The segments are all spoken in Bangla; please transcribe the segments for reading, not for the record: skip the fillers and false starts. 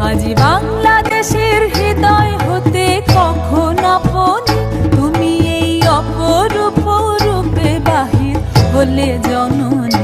আজি বাংলাদেশের হৃদয় হতে কখন আপনি তুমি এই অপরূপ রূপে বাহির হলে জননী।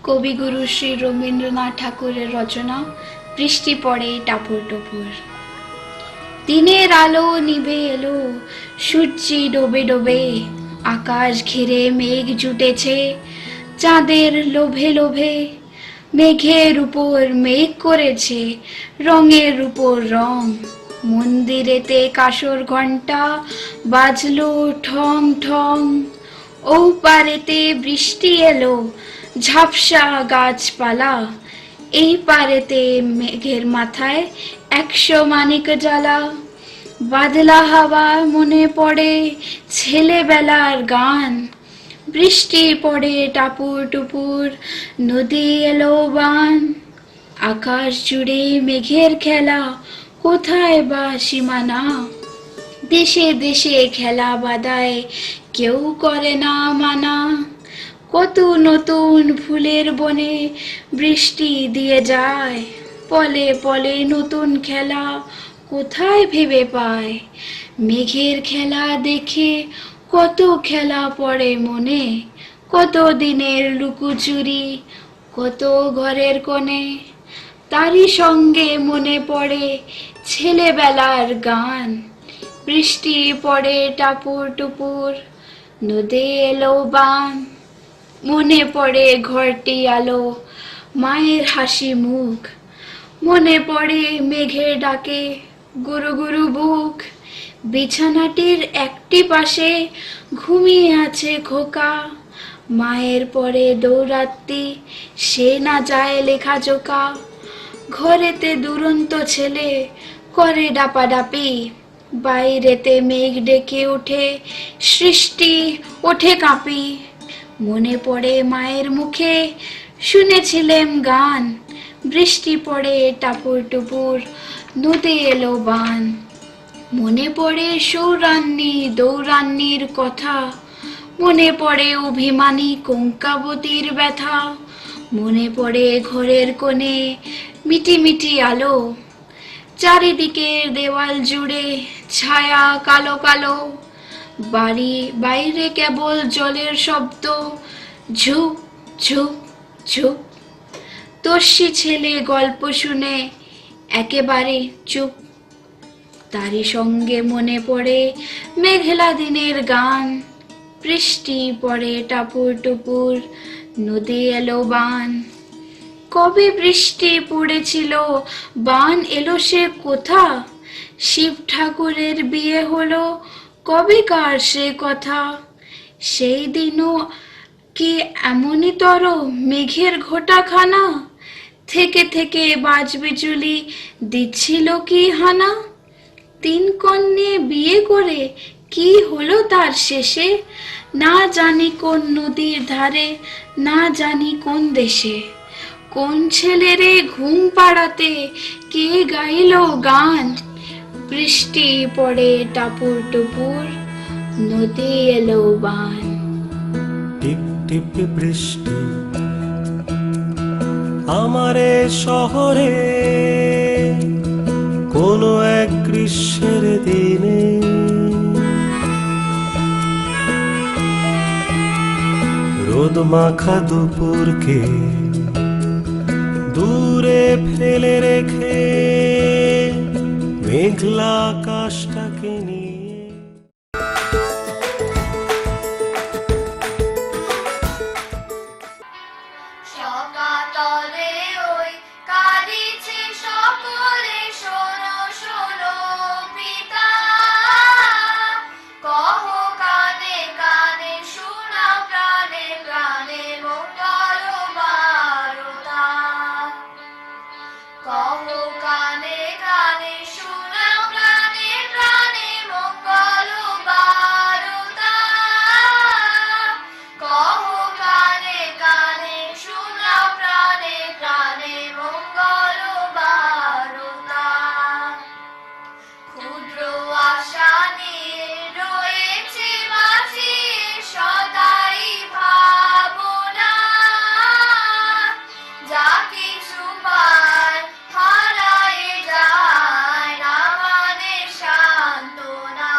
কবিগুরু শ্রী রবীন্দ্রনাথ ঠাকুরের রচনা বৃষ্টি পড়ে টাপুর টুপুর। দিনের আলো নিভে এলো, সূর্যি ডোবে ডোবে, আকাশ ঘিরে মেঘ জুটেছে চাঁদের লোভে লোভে। মেঘের উপর মেঘ করেছে রঙের উপর রং, মন্দিরেতে কাসর ঘণ্টা বাজলো ঠং ঠং। ও পারেতে বৃষ্টি এলো, ঝাপসা গাছপালা, এই পারেতে মেঘের মাথায় 100 মানিক জ্বালা। বাদলা হাওয়া মনে পড়ে ছেলেবেলার গান, বৃষ্টি পড়ে টাপুর টুপুর, নদী এলো বান। আকাশ জুড়ে মেঘের খেলা, কোথায় বা সীমানা, দেশে দেশে খেলা বাদায় কেউ করে না মানা। কত নতুন ফুলের বনে বৃষ্টি দিয়ে যায়, পলে পলে নতুন খেলা কোথায় ভেবে পায়। মেঘের খেলা দেখে কত খেলা পড়ে মনে, কত দিনের লুকোচুরি, কত ঘরের কোণে। তারই সঙ্গে মনে পড়ে ছেলেবেলার গান, বৃষ্টি পড়ে টাপুর টুপুর, নদী এলো বান। মনে পড়ে ঘরটি আলো, মায়ের হাসি মুখ, মনে পড়ে মেঘের ডাকে গুরু গুরু বুক। বিছানাটির একটি পাশে ঘুমিয়ে আছে খোকা, মায়ের পরে দৌড়াত্তি সে না যায় লেখাজোকা। ঘরেতে দুরন্ত ছেলে করে ডাপাডাপি, বাইরেতে মেঘ ডেকে ওঠে সৃষ্টি ওঠে কাঁপি। মনে পড়ে মায়ের মুখে শুনেছিলেম গান, বৃষ্টি পড়ে টাপুর টুপুর, নদী এলো বান। মনে পড়ে সৌরান্নি দৌরান্নির কথা, মনে পড়ে অভিমানী কঙ্কাবতীর ব্যথা। মনে পড়ে ঘরের কোণে মিটি মিটি আলো, চারিদিকের দেওয়াল জুড়ে ছায়া কালো কালো। বাড়ি বাইরে কেবল জলের শব্দ, ঝুপ ঝুপ ঝুপ। তর্ষি ছেলে গল্প শুনে একেবারে চুপ, তারই সঙ্গে মনে পড়ে মেঘলা দিনের গান, বৃষ্টি পড়ে টাপুর টুপুর, নদী এলো বান। কবে বৃষ্টি পড়েছিল, বান এলো সে কোথা, শিব ঠাকুরের বিয়ে হলো, কবেকার সে কথা। সেই দিনও কি এমনই তর মেঘের ঘোটাখানা, থেকে থেকে বাজ বিজুলি দিচ্ছিল কি হানা। তিন কন্যে বিয়ে করে কি হলো তার শেষে, না জানি কোন নদীর ধারে, না জানি কোন দেশে। কোন ছেলেরে ঘুম পাড়াতে কে গাইলো গান, বৃষ্টি পড়ে টাপুর টুপুর, নদী এলো বান। টিপ টিপ বৃষ্টি আমারে শহরে কোনো এক গ্রীষ্মের দিনে, রোদ মাখা দুপুরকে দূরে ফেলে রেখে মেঘলা আকাশটাকে নিয়ে। সকাতলে ওই কাঁদিছে সকলে, শোনো শোনো পিতা, কহ কানে কানে শোনাও প্রাণে প্রাণে মঙ্গল বারতা। কহ কানে কানে শোনাও প্রাণে প্রাণে মঙ্গল বারতা। কহ কানে কানে শোনাও প্রাণে প্রাণে মঙ্গল বারতা। ক্ষুদ্র আশা নিয়ে রয়েছে মাঝে সদাই ভাবনা, যা কিছু পায় হারায় যায় না মানে সান্ত্বনা।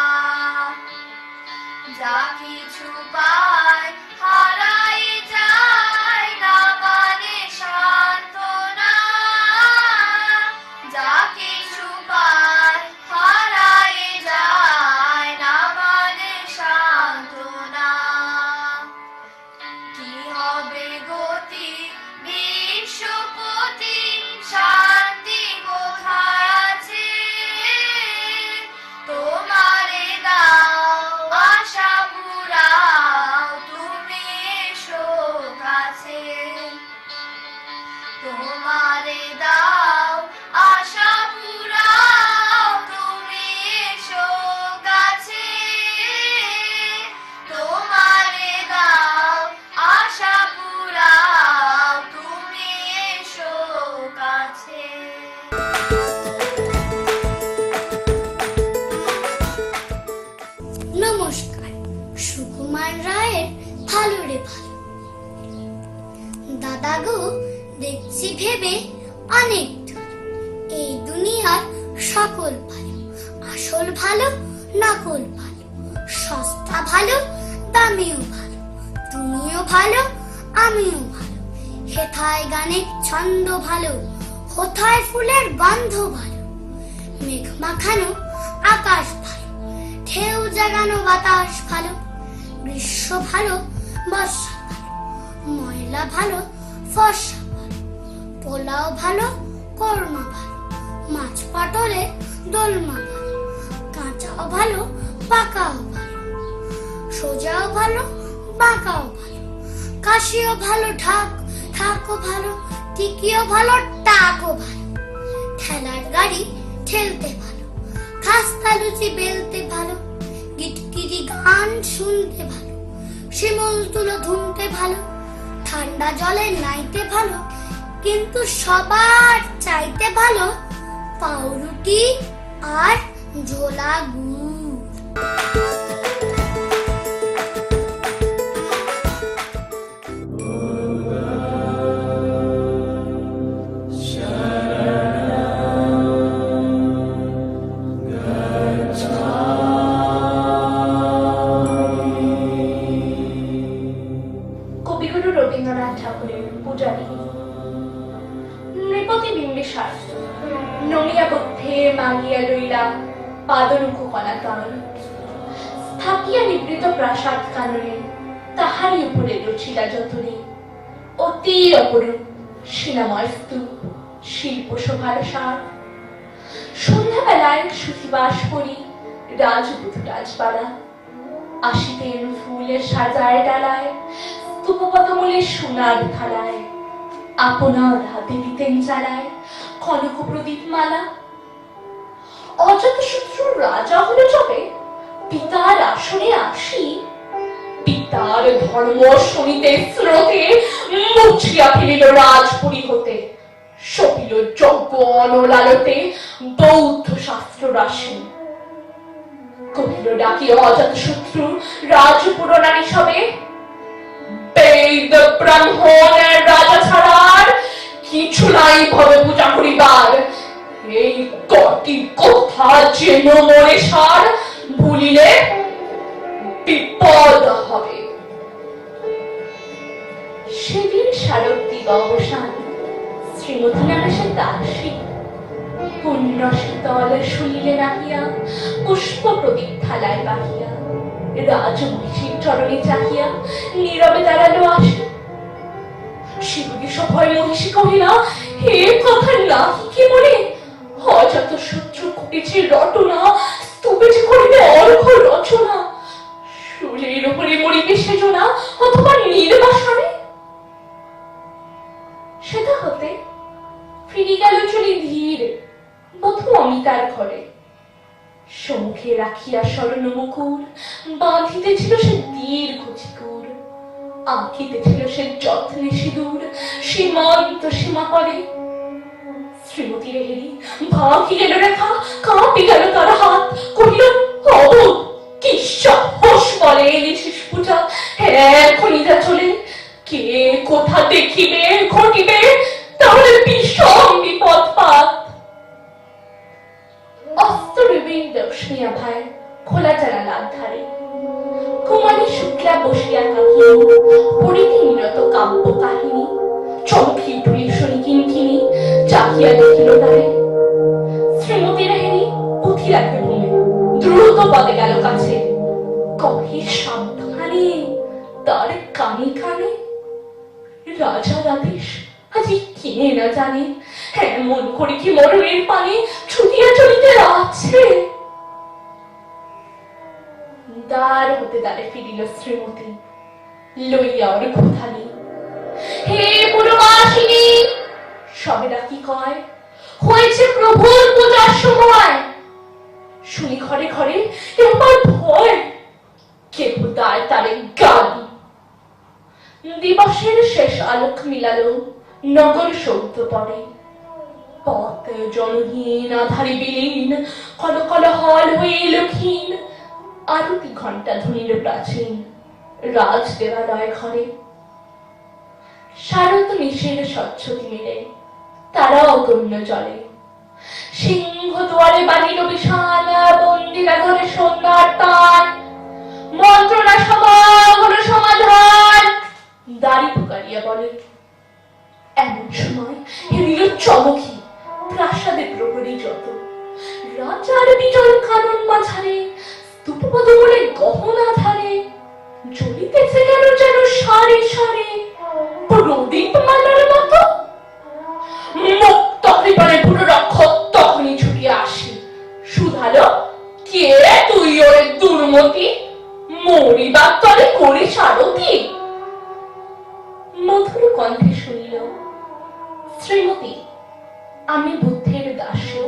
যা কিছু পায় হারায় যায় না মানে সান্ত্বনা। যা কিছু পায় হারায় যায় না মানে সান্ত্বনা। কি হবে গতি বিশ্বপতি, শান্তি কোথায় আছে? তোমারে দাও আশা পুরাও, তুমি এসো কাছে। তোমারে দাও আশা পুরাও, তুমি এসো কাছে। তোমারে দাও আশা পুরাও, তুমি এসো কাছে। নমস্কার, সুকুমার রায়ের ভালো রে ভালো। দাদা গো, দেখছি ভেবে অনেক দূর, এই দুনিয়ার সকল ভালো, আসল ভালো নকল ভালো, সস্তা ভালো দামিও ভালো, তুমিও ভালো আমিও ভালো, হেথায় গানের ছন্দ ভালো, কোথায় ফুলের গন্ধ ভালো, মেঘ মাখানো আকাশ ভালো, ঢেউ জাগানো বাতাস ভালো, গ্রীষ্ম ভালো বর্ষা ভালো, ময়লা ভালো ফর্সা ভালো, পোলাও ভালো কর্মা ভালো, মাছ পাটলে দোলমা ভালো, কাঁচাও ভালো পাকাও ভালো, সোজাও ভালো বাঁকাও ভালো, কাশিও ভালো ঢাকও ভালো, টিকিও ভালো টাকও ভালো, ঠেলার গাড়ি ঠেলতে ভালো, খাস্তা লুচি বেলতে ভালো, গিটকিরি গান শুনতে ভালো, শিমুল তুলো ধুনতে ভালো, ঠান্ডা জলে নাইতে ভালো, কিন্তু সবার চাইতে ভালো পাউরুটি আর ঝোলা গুড়। কবিগুরু রবীন্দ্রনাথ ঠাকুরের পূজারী। নৃপতি বিম্বিসার নমিয়া বুদ্ধে মাগিয়া লইলা পাদরুখ কলাতল, স্থাপিয়া নিবৃত প্রাসাদ কাননে তাহারই উপরে রচিলা যতনে, অতি অপরূপ শিলাময় স্তূপ শিল্প শোভার সার। সন্ধ্যাবেলায় সুতিবাস পরি রাজপুত রাজবাড়া, আশিতেন ফুলের সাজায় ডালায়, স্তূপপদমূলে সোনার থালায়, আপনার হাতে দিতেন চালায় কনক প্রদীপ মালা। অজাতশত্রু রাজা হলো যবে পিতার আসনে আসি, পিতার ধর্ম শুনিতে স্রোতে মুছিয়া ফেলিল রাজপুরী হতে, সপিল যজ্ঞ অনলালতে বৌদ্ধ শাস্ত্র রাশি। কহিল ডাকি অজাতশত্রু রাজপুরনারী সবে, বেদ ব্রাহ্মণের রাজা ছাড়ার কিছু নাই ভবে পূজা করিবার, এই কটি কথা যেন মনে সার, ভুলিলে বিপদ হবে। সেদিন শারদীপ অবসান, শ্রীমতী নামে সে দাসী পুণ্য শীতল শুনিলে নাহিয়া, পুষ্প প্রদীপ থালায় বাহিয়া, রাজমহিষীর চরণে চাহিয়া নীরবে দাঁড়ালো আসে। শিবুদি সভয় মহিষী কহিলা, হে কথা নাহি কি বলে, অজাতশত্রু ঘটেছে রটনা, স্তূপে যে করিবে অর্ঘ রচনা, শুলের উপরে মরিবে সেজনা অথবা নির্বাসনে। সেটা হতে ফিরে গেল চলে ধীর বধূ অমিতার ঘরে, সম্মুখে রাখিয়া স্বর্ণ মুকুর, বাঁধিতেছিল সে দীর্ঘ চিকুর, আঁকিতেছিল সে যত্নে সিঁদুর সীমান্ত সীমা করে। শ্রীমতী হেরি ভাঙি গেল রেখা, কাঁপি গেল তার হাত, কহিল অবোধ কি সাহস বলে এনেছিস পূজা, এখনই যা চলে, কে কোথা দেখিবে ঘটিবে তাহলে বিষম বিপদ পাত। অস্তরবীর দর্শনিয়া ভাই খোলা জানালার ধারে, কুমারী শুক্লা বসিয়া কাহিনী পড়িতে নিরত কাব্য কাহিনী, চমকি উঠুলি শুনি কিনকিনি চাহিয়া দেখিল তারে। শ্রীমতীর হেরি পুঁথি রাখে ভূমে, দ্রুত পদে গেল কাছে, কহে সাবধানে তার কানে কানে, রাজার আদেশ আজি কে না জানে, এমন করে কি মরণের পানে ছুটিয়া চলিতে আছে। দ্বার হতে দ্বারে ফিরিল শ্রীমতী, লইয়া ওর ঘোথালি, হে পুরবাসিনী সবে ডাকি কয়, হয়েছে প্রভুর পূজার সময়। শুনি ঘরে ঘরে এবার ভয়, কেহ দায় তারে গালি। দিবসের শেষ আলোক মিলালো নগর সৌধ পরে, পথ জনহীন আধারে বিলীন, কল কল হল হয়ে এলো ক্ষীণ, আরতি ঘণ্টা ধ্বনির প্রাচীন রাজ দেবালয় ঘরে। শারদ নিশের স্বচ্ছতি মিলে তারা অগণ্য জলে, সিংহ দুয়ারে বাহিল বিশাল, বন্দিরা ধরে সন্ধ্যার টান, মন্ত্রণা সভা হলো সমাধান, দাড়ি পুকারিয়া বলে। এমন সময় হেরিল চমকি প্রাসাদে প্রহরী যত, রাজার বিজয় কানন মাঝারে, স্তূপপদ বলে গহনা ধারে, জ্বলিতেছে কেন যেন সারে সারে প্রদীপ মালার মতো। মুক্ত কৃপানে পুরো রক্ষক তখনই ছুটিয়া আসি, শুধালো কে তুই ওরে দুর্মতি, মরিবার তলে করে সারথি। মধুর কণ্ঠে শুনিল, শ্রীমতী আমি বুদ্ধের দাসী।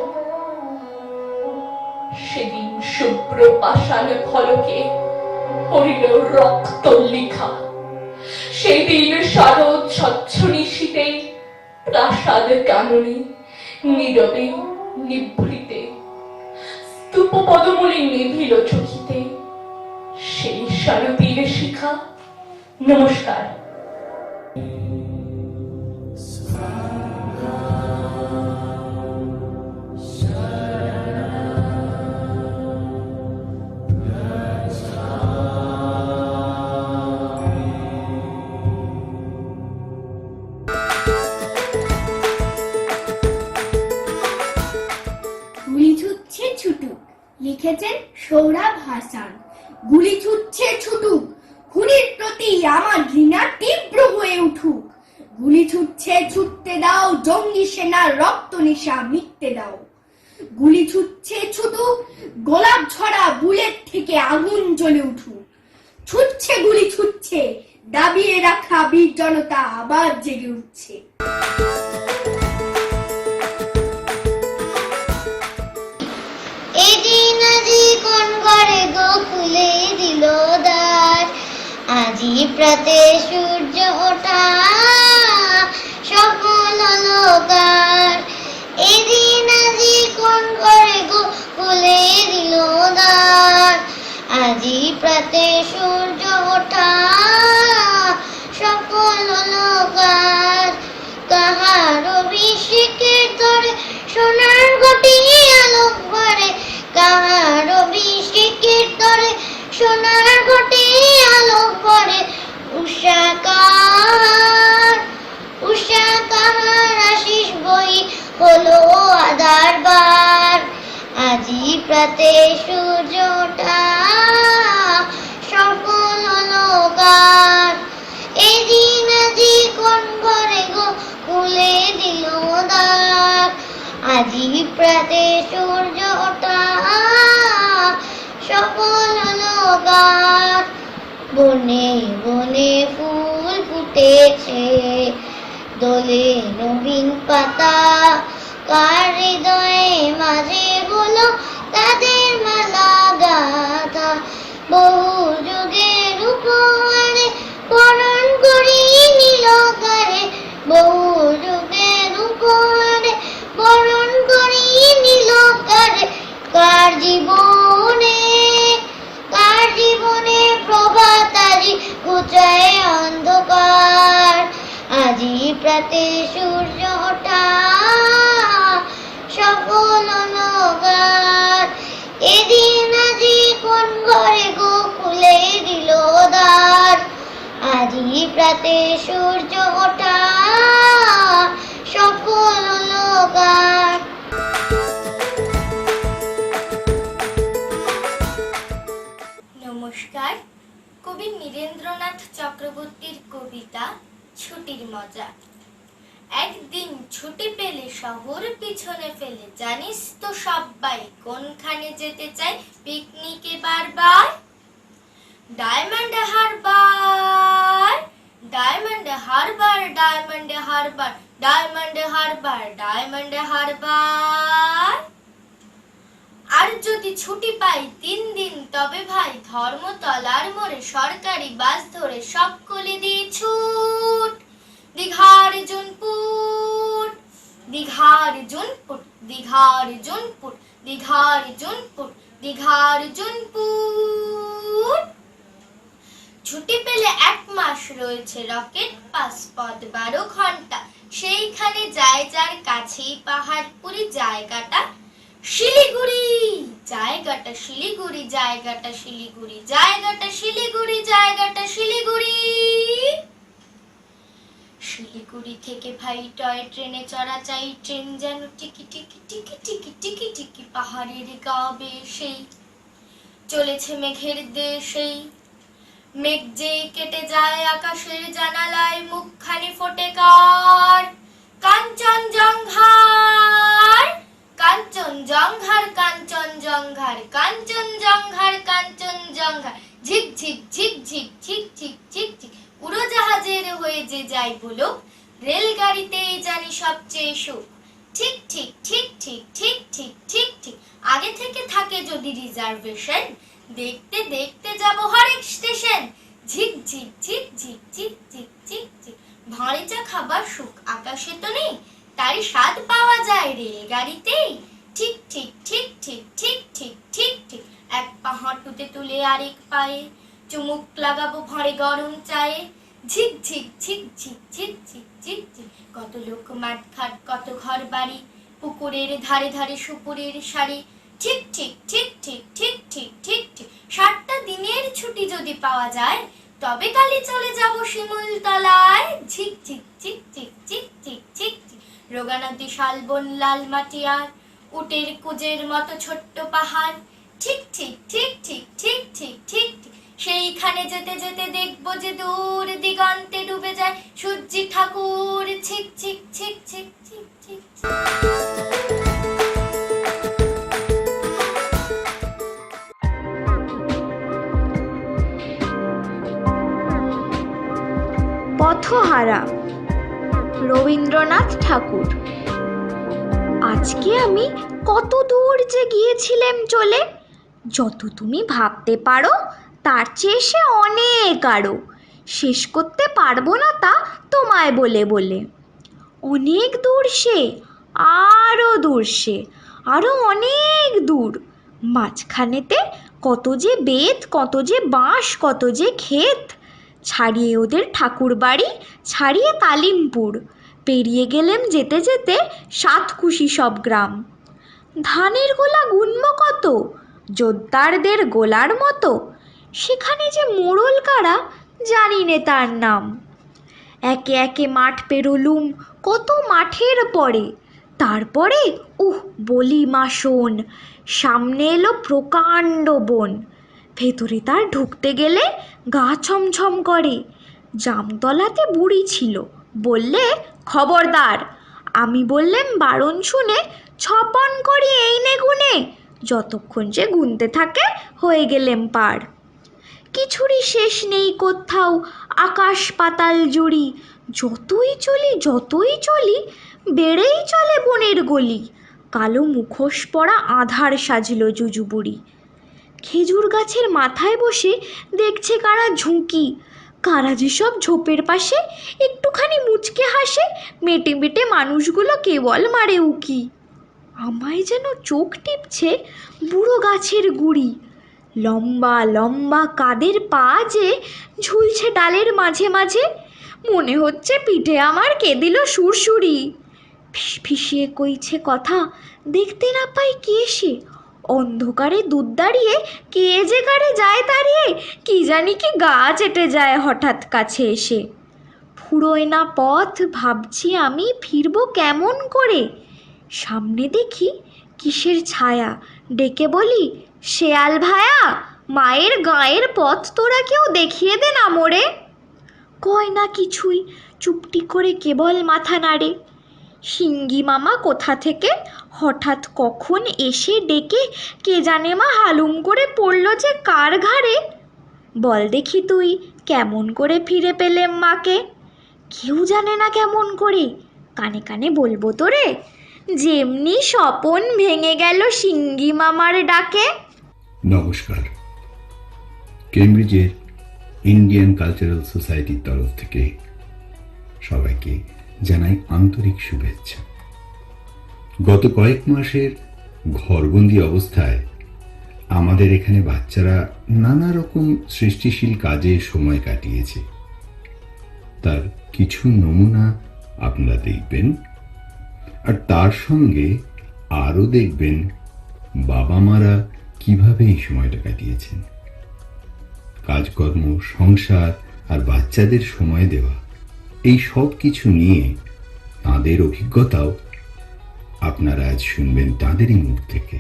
সেদিন শুভ্র পাষাণ ফলকে পড়িল রক্ত লিখা, সেদিন শারদ স্বচ্ছ নিশীতে প্রাসাদ কাননে নীরবে নিভৃতে, স্তূপ পদমূলে নিভিল চোখিতে সেই শারদীর শিখা। নমস্কার। গুলি ছুটছে ছুটুক, লিখেছেন সৌরভ হাসান। গুলি ছুটছে ছুটুক, খুনির প্রতি আমার ঘৃণা তীব্র হয়ে উঠুক। গুলি ছুটছে ছুটতে দাও, জঙ্গি সেনার রক্ত নেশা মিটতে দাও। গুলি ছুটছে ছুটুক, গোলাপ ছড়া বুলেট থেকে আগুন জ্বলে উঠুক। ছুটছে গুলি ছুটছে, দাবিয়ে রাখা বীর জনতা আবার জেগে উঠছে। এদিন আজি কোন ঘরে গো খুলে দিল দ্বার, আজি প্রাতে সূর্য ওঠা সকল অলকার। এদিন আজি কোন ঘরে গো খুলে দিল দ্বার, আজি প্রাতে সূর্য ওঠা সকল অলকার। কাহার অভিষেকের তরে সোনার ঘটি আলোক ভরে, কাহার অভিষেকের তরে সোনার ঘটি আলোক ভরে। উষা কাহার আশিস বই হলো আধার বার, আজি প্রাতে সূর্য ওঠা সকল অলকার। এদিন আজি কোন ঘরে গো খুলে দিল দ্বার, আজি প্রাতে সূর্য ওঠা সকল অলকার। বনে বনে ফুল ফুটেছে, দোলে নবীন পাতা, কার হৃদয়ে মাঝে হলো তাদের মালা গাথা। বহু যুগের উপহারে বরণ করি নিল কারে, বহু যুগের উপহারে বরণ করি নিল কারে। কার জীবনে প্রভাত আজি ঘুচায় অন্ধকার, আজি প্রাতে সূর্য ওঠা সকল অলকার। এদিন আজি কোন ঘরে গো খুলে দিল দ্বার, আজি প্রাতে সূর্য ওঠা সকল অলকার। নমস্কার। কবি নীরেন্দ্রনাথ চক্রবর্তীর কবিতা ছুটির মজা। একদিন ছুটি পেলে শহর পিছনে ফেলে, জানিস তো সবাই কোনখানে যেতে চাই পিকনিকে বারবার? ডায়মন্ড হারবার, ডায়মন্ড হারবার, ডায়মন্ড হারবার, ডায়মন্ড হারবার, ডায়মন্ড হারবার। আর যদি ছুটি পাই 3 দিন তবে ভাই ধর্মতলার মোড়ে সরকারি বাস ধরে সকলে দিয়ে ছুট দীঘার জুনপুর, দীঘার জুনপুর, দীঘার জুনপুর, দীঘার জুনপুর, দীঘার জুনপুর। ছুটি পেলে 1 মাস রয়েছে রকেট পাস, পথ 12 ঘন্টা, সেইখানে যায় যার কাছেই পাহাড়পুরি, জায়গাটা শিলিগুড়ি, জায়গাটা শিলিগুড়ি, জায়গাটা শিলিগুড়ি, জায়গাটা শিলিগুড়ি, জায়গাটা শিলিগুড়ি। শিলিগুড়ি থেকে ভাই টয় ট্রেনে চড়া চাই, ট্রেন যেন টিকি টিকি টিকি টিকি টিকি টিকি পাহাড়ের গা বেয়ে সেই চলেছে মেঘের দেশেই। মেঘ যেই কেটে যায় আকাশের জানালায়, মুখখানি ফোটে কার? কাঞ্চনজঙ্ঘার, কাঞ্চনজঙ্ঘার, কাঞ্চনজঙ্ঘার, কাঞ্চনজঙ্ঘার, কাঞ্চনজঙ্ঘার। ঝিক ঝিক ঝিক ঝিক ঝিক ঝিক ঝিক ঝিক উড়োজাহাজের হয়ে যে যাই বলুক, রেলগাড়িতেই জানি সবচেয়ে সুখ। ঠিক ঠিক ঠিক ঠিক ঠিক ঠিক ঠিক ঠিক আগে থেকে থাকে যদি রিজার্ভেশন, দেখতে দেখতে যাব হরেক স্টেশন। ঝিক ঝিক ঝিক ঝিক ঝিক ঝিক ঝিক ঝিক ভাঁড়ে চা খাবার সুখ আকাশে তো নেই, তারই স্বাদ পাওয়া যায় রেলগাড়িতেই। ঠিক ঠিক ঠিক ঠিক ঠিক ঠিক ঠিক ঠিক এক পা হাঁটুতে তুলে আরেক পায়ে চুমুক লাগাবো ভাঁড়ে গরম চায়ে। ঝিক ঝিক ঝিক ঝিক ঝিক ঝিক ঝিক ঝিক কত লোক মাঠ ঘাট, কত ঘর বাড়ি, পুকুরের ধারে ধারে সুপুরের শাড়ি। ঠিক ঠিক ঠিক ঠিক ঠিক ঠিক ঠিক ঠিক 7টা দিনের ছুটি যদি পাওয়া যায়, তবে কালি চলে যাব শিমুলতলায়। ঝিক ঝিক ঝিক ঝিক ঝিক ঝিক ঝিক ঝিক রোগা নদী, শালবন, লাল মাটি আর উটের কুজের মতো ছোট্ট পাহাড়। ঠিক ঠিক ঠিক ঠিক ঠিক ঠিক ঠিক ঠিক সেইখানে যেতে যেতে দেখবো যে দূর দিগন্তে ডুবে যায় সূর্যি ঠাকুর। ছিক ছিক ছিক ছিক ছিক ছিক। হারা। রবীন্দ্রনাথ ঠাকুর। আজকে আমি কত দূর যে গিয়েছিলাম চলে, যত তুমি ভাবতে পারো তার চেয়ে সে অনেক আরো, শেষ করতে পারবো না তা তোমায় বলে বলে। অনেক দূর সে, আরও দূর সে, আরও অনেক দূর। মাঝখানেতে কত যে বেত, কত যে বাঁশ, কত যে ক্ষেত। ছাড়িয়ে ওদের ঠাকুর বাড়ি, ছাড়িয়ে তালিমপুর, পেরিয়ে গেলেম যেতে যেতে সাতকুশি সব গ্রাম। ধানের গোলা গুনব কত, জোদ্দারদের গোলার মতো, সেখানে যে মোড়ল কারা জানি নে তার নাম। একে একে মাঠ পেরোলুম, কত মাঠের পরে, তারপরে বলি মা শোন, সামনে এলো প্রকাণ্ড বন। ভেতরে তার ঢুকতে গেলে গা ছমছম করে। জামতলাতে বুড়ি ছিল, বললে খবরদার। আমি বললেম বারণ শুনে, ছপন করি এই নে গুনে। যতক্ষণ যে গুনতে থাকে হয়ে গেলেম পার। কিছুরই শেষ নেই কোথাও, আকাশ পাতাল জুড়ি। যতই চলি বেড়েই চলে বনের গলি। কালো মুখোশ পরা আধার সাজল জুজুবুড়ি। খেজুর গাছের মাথায় বসে দেখছে কারা ঝুঁকি, কারা যেসব ঝোপের পাশে একটুখানি মুচকে হাসে। মেটে মেটে মানুষগুলো কেবল মারে উকি। আমায় যেন চোখ টিপছে বুড়ো গাছের গুড়ি। লম্বা লম্বা কাদের পা যে ঝুলছে ডালের মাঝে মাঝে। মনে হচ্ছে পিঠে আমার কে দিল সুরসুরি। ফিসফিসিয়ে কইছে কথা, দেখতে না পাই কে সে। অন্ধকারে দুধ দাঁড়িয়ে কে যে কারে যায় তাড়িয়ে, কি জানি কি গা চেটে যায় হঠাৎ কাছে এসে। ফুরোয় না পথ, ভাবছি আমি ফিরবো কেমন করে। সামনে দেখি কিসের ছায়া, ডেকে বলি শেয়াল ভায়া, মায়ের গায়ের পথ তোরা কেউ দেখিয়ে দে না মোরে। কয় না কিছুই, চুপটি করে কেবল মাথা নাড়ে। সিঙ্গি মামা কোথা থেকে হঠাৎ কখন এসে ডেকে কে জানে মা হালুম করে পড়ল যে কার ঘাড়ে। বল দেখি তুই কেমন করে ফিরে পেলেম মাকে। কেউ জানে না কেমন করে, কানে কানে বলবো তোরে, যেমনি স্বপন ভেঙে গেল সিঙ্গি মামার ডাকে। নমস্কার। কেমব্রিজের ইন্ডিয়ান কালচারাল সোসাইটির তরফ থেকে সবাইকে জানাই আন্তরিক শুভেচ্ছা। গত কয়েক মাসের ঘরবন্দি অবস্থায় আমাদের এখানে বাচ্চারা নানা রকম সৃষ্টিশীল কাজে সময় কাটিয়েছে। তার কিছু নমুনা আপনারা দেখবেন, আর তার সঙ্গে আরও দেখবেন বাবা মারা কিভাবে এই সময়টা কাটিয়েছেন। কাজকর্ম, সংসার আর বাচ্চাদের সময় দেওয়া, এই সব কিছু নিয়ে তাঁদের অভিজ্ঞতাও আপনারা আজ শুনবেন তাঁদেরই মুখ থেকে।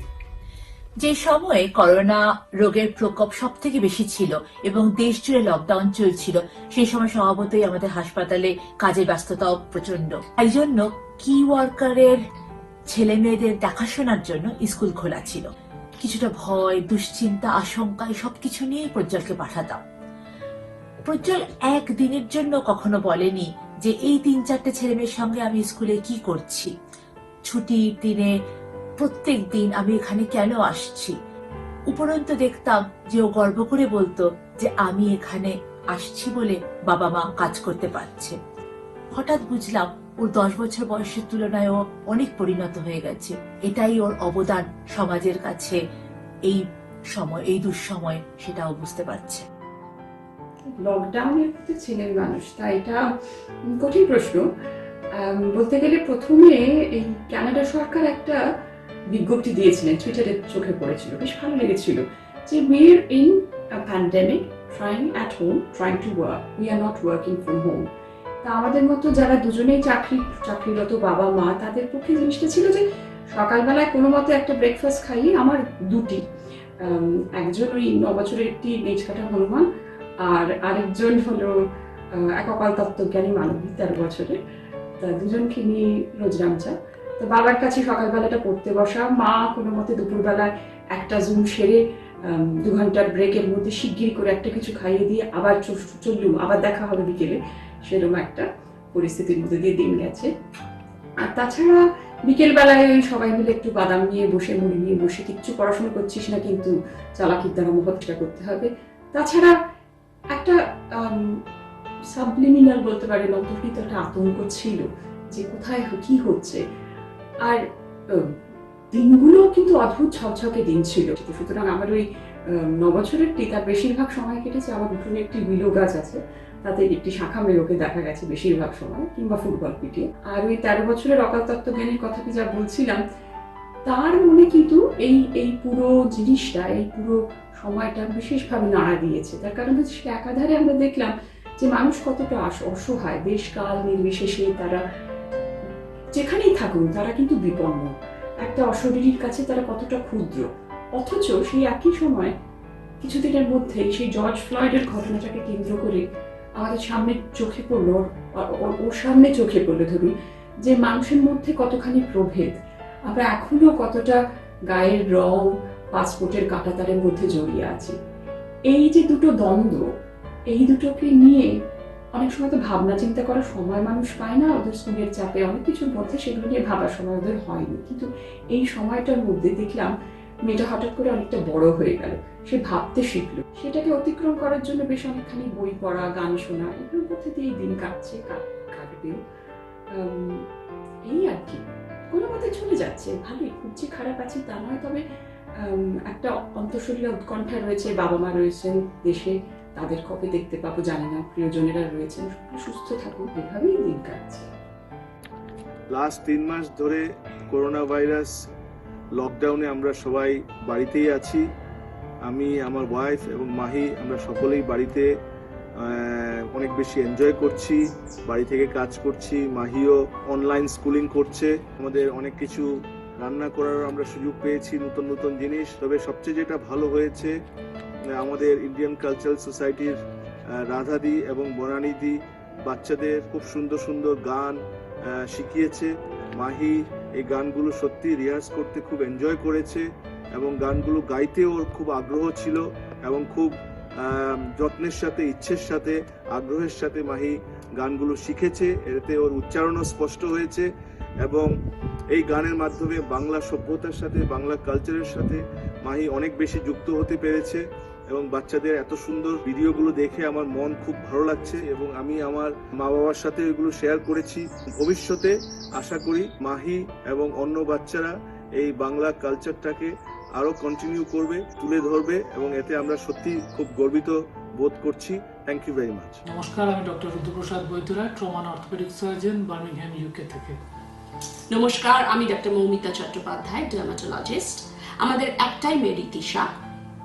যে সময়ে করোনা রোগের প্রকোপ সব থেকে বেশি ছিল এবং দেশ জুড়ে লকডাউন চলছিল, সেই সময় স্বভাবতই আমাদের হাসপাতালে কাজের ব্যস্ততাও প্রচন্ড। এই জন্য কি ওয়ার্কারের ছেলে মেয়েদের দেখাশোনার জন্য স্কুল খোলা ছিল। কিছুটা ভয়, দুশ্চিন্তা, আশঙ্কা সবকিছু নিয়ে প্রজ্জ্বলকে পাঠাতাম। প্রজ্জ্বল একদিনের জন্য কখনো বলেনি যে এই 3-4টে ছেলে মেয়ের সঙ্গে আমি স্কুলে কি করছি। ছুটির দিনে প্রত্যেক দিন আমি এখানে কেন আসছি, উপরন্তু দেখতাম যে ও গর্ব করে বলতো যে আমি এখানে আসছি বলে বাবা মা কাজ করতে পারছে। হঠাৎ বুঝলাম ওর 10 বছর বয়সের তুলনায় ও অনেক পরিণত হয়ে গেছে। এটাই ওর অবদান সমাজের কাছে এই সময়, এই দুঃসময়, সেটাও বুঝতে পারছে। লকডাউনের মধ্যে ছিলেন মানুষ, তাই এটা কঠিন প্রশ্ন। বলতে গেলে প্রথমে এই কানাডা সরকার একটা বিজ্ঞপ্তি দিয়েছিলেন, টুইটারে চোখে পড়েছিল, বেশ ভালো লেগেছিল, যে we are in a pandemic, trying at home, trying to work, we are not working from home। তা আমাদের মতো যারা দুজনেই চাকরিরত বাবা মা, তাদের পক্ষে জিনিসটা ছিল যে সকালবেলায় কোনো মতে একটা ব্রেকফাস্ট খাইয়ে আমার দুটি, একজন ওই 9 বছরের একটি নেচ কাটা হনুমান, আর আরেকজন হলো এক অকাল তত্ত্বজ্ঞানী মানবী 13 বছরের, তা দুজনকে নিয়ে রোজ রামচা। তো বাবার কাছে সকালবেলাটা পড়তে বসা, মা কোনো মতে দুপুরবেলায় একটা জুম সেরে 2 ঘন্টার ব্রেকের মধ্যে শিগগির করে একটা কিছু খাইয়ে দিয়ে আবার চললুম, আবার দেখা হবে বিকেলে। সেরকম একটা পরিস্থিতির মধ্যে দিয়ে দিন গেছে। আর তাছাড়া বিকেল বেলায় ওই সবাই মিলে একটু বাদাম নিয়ে বসে, মুড়ি নিয়ে বসে, কিচ্ছু পড়াশোনা করছিস না কিন্তু চালাকির দ্বারা মুখটা করতে হবে। তাছাড়া একটা সাবলিমিনাল বলতে পারেন, অন্তর্নিহিত একটা আতঙ্ক ছিল যে কোথায় কি হচ্ছে। আর দিনগুলো কিন্তু অদ্ভুত ঝকঝকে দিন ছিল। সুতরাং আমার ওই 9 বছরেরটি তার বেশিরভাগ সময় কেটেছে আমার উঠোনে একটি বিলো গাছ আছে, তাতে একটি শাখা মেরোকে দেখা গেছে বেশিরভাগ সময়, কিংবা ফুটবল পিটিয়ে। আর ওই 13 বছরের অকাল তত্ত্বজ্ঞানীর কথাটি যা বলছিলাম, তার মনে কিন্তু এই পুরো জিনিসটা, এই পুরো সময়টা বিশেষভাবে নাড়া দিয়েছে। তার কারণ হচ্ছে সে একাধারে আমরা দেখলাম যে মানুষ কতটা অসহায়, দেশ কাল নির্বিশেষে তারা যেখানেই থাকুন তারা কিন্তু বিপন্ন, একটা অশরীরীর কাছে তারা কতটা ক্ষুদ্র। অথচ সেই একই সময় কিছুদিনের মধ্যেই সেই জর্জ ফ্লয়েডের ঘটনাটাকে কেন্দ্র করে আমাদের সামনে চোখে পড়লো, ওর সামনে চোখে পড়লো ধরুন, যে মানুষের মধ্যে কতখানি প্রভেদ, আমরা এখনো কতটা গায়ের রং, পাসপোর্টের কাঁটাতারের মধ্যে জড়িয়ে আছি। এই যে দুটো দ্বন্দ্ব, এই দুটোকে নিয়ে অনেক সময় তো ভাবনা চিন্তা করার সময় মানুষ পায় না, ওদের স্কুলের চাপে অনেক কিছুর মধ্যে সেগুলো নিয়ে ভাবার সময় ওদের হয়নি। কিন্তু এই সময়টার মধ্যে দেখলাম মেয়েটা হঠাৎ করে অনেকটা বড় হয়ে গেল, সে ভাবতে শিখলো। সেটাকে অতিক্রম করার জন্য বেশ অনেকখানি বই পড়া, গান শোনা, এগুলোর মধ্যে দিয়ে দিন কাটছে, কাটবেও। এই আর কি, কোনো মতে চলে যাচ্ছে ভালোই, খুব যে খারাপ আছি তা নয়। তবে একটা অন্তঃশরীরে উৎকণ্ঠা রয়েছে, বাবা মা রয়েছেন দেশে, তাদের কবে দেখতে পাবো জানি না, প্রিয়জনেরা রয়েছেন, সুস্থ থাকুক, এভাবেই দিন কাটছে। লাস্ট 3 মাস ধরে করোনা ভাইরাস লকডাউনে আমরা সবাই বাড়িতেই আছি। আমি, আমার ওয়াইফ এবং মাহি, আমরা সকলেই বাড়িতে অনেক বেশি এনজয় করছি, বাড়ি থেকে কাজ করছি। মাহিও অনলাইন স্কুলিং করছে। আমাদের অনেক কিছু রান্না করার আমরা সুযোগ পেয়েছি, নতুন নতুন জিনিস। তবে সবচেয়ে যেটা ভালো হয়েছে, আমাদের ইন্ডিয়ান কালচারাল সোসাইটির রাধাদি এবং বনানীদি বাচ্চাদের খুব সুন্দর সুন্দর গান শিখিয়েছে। মাহি এই গানগুলো সত্যি রিহার্স করতে খুব এনজয় করেছে এবং গানগুলো গাইতে ওর খুব আগ্রহ ছিল এবং খুব যত্নের সাথে, ইচ্ছের সাথে, আগ্রহের সাথে মাহি গানগুলো শিখেছে। এতে ওর উচ্চারণও স্পষ্ট হয়েছে এবং এই গানের মাধ্যমে বাংলা সভ্যতার সাথে, বাংলা কালচারের সাথে মাহি অনেক বেশি যুক্ত হতে পেরেছে এবং বাচ্চাদের এত সুন্দর ভিডিওগুলো দেখে আমার মন খুব ভালো লাগছে এবং আমি আমার মা বাবার সাথে এগুলো শেয়ার করেছি। ভবিষ্যতে আশা করি মাহি এবং অন্য বাচ্চারা এই বাংলা কালচারটাকে আরো কন্টিনিউ করবে, তুলে ধরবে এবং এতে আমরা সত্যি খুব গর্বিত বোধ করছি। Thank you very much. নমস্কার, আমি ডক্টর রুদ্রপ্রসাদ বৈদ্যরা, trauma and orthopaedic surgeon, Birmingham, UK থেকে। নমস্কার, আমি ডক্টর মৌমিতা চট্টোপাধ্যায়, ডার্মাটোলজিস্ট। আমাদের একটাই মেডিটিশা,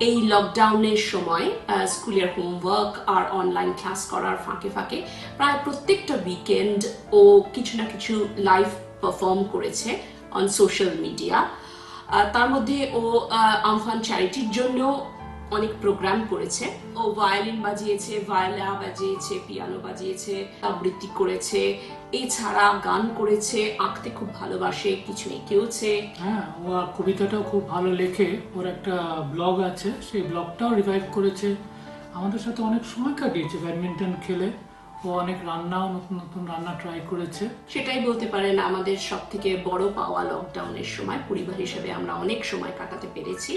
এই লকডাউনের সময় স্কুলের হোমওয়ার্ক আর অনলাইন ক্লাস করার ফাঁকে ফাঁকে প্রায় প্রত্যেকটা উইকেন্ড ও কিছু না কিছু লাইভ পারফর্ম করেছে অন সোশ্যাল মিডিয়া। তার মধ্যে ও আমফান চ্যারিটির জন্য অনেক প্রোগ্রাম করেছে। ও ভায়োলিন বাজিয়েছে, ভায়োলা বাজিয়েছে, পিয়ানো বাজিয়েছে, আবৃত্তি করেছে, এছাড়া গান করেছে, আঁকতে খুব ভালোবাসে, কিছু এঁকেওছে। হ্যাঁ, ও কবিতাটাও খুব ভালো লেখে। ওর একটা ব্লগ আছে, সেই ব্লগটাও রিভাইভ করেছে। আমাদের সাথে অনেক সময় কাটিয়েছে ব্যাডমিন্টন খেলে। ও অনেক রান্নাও, নতুন নতুন রান্না ট্রাই করেছে। সেটাই বলতে পারেন আমাদের সব থেকে বড় পাওয়া লকডাউনের সময়। পরিবার হিসেবে আমরা অনেক সময় কাটাতে পেরেছি।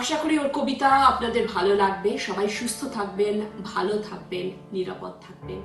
আশা করি ওর কবিতা আপনাদের ভালো লাগবে। সবাই সুস্থ থাকবেন, ভালো থাকবেন, নিরাপদ থাকবেন।